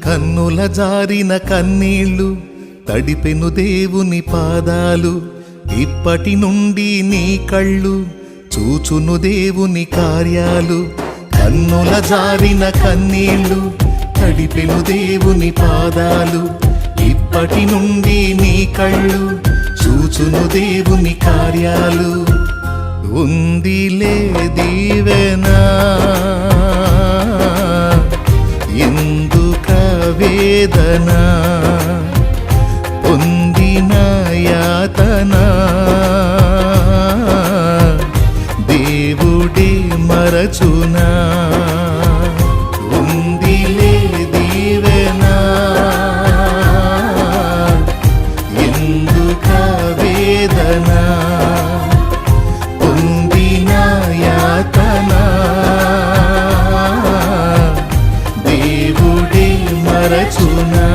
కన్నుల జారిన కన్నీళ్ళు తడిపెను దేవుని పాదాలు, ఇప్పటి నుండి నీ కళ్ళు చూచును దేవుని కార్యాలు. కన్నుల జారిన కన్నీళ్ళు తడిపెను దేవుని పాదాలు, ఇప్పటి నుండి నీ కళ్ళు చూచును దేవుని కార్యాలు. ఉందిలే దీవెనా ఎందుక వేదన, పొందిన యాతన దేవుడే మరచునా. ఉందిలే దీవెనా ఎందుక వేదన, పొందిన యాతన దేవుడే మరచునా.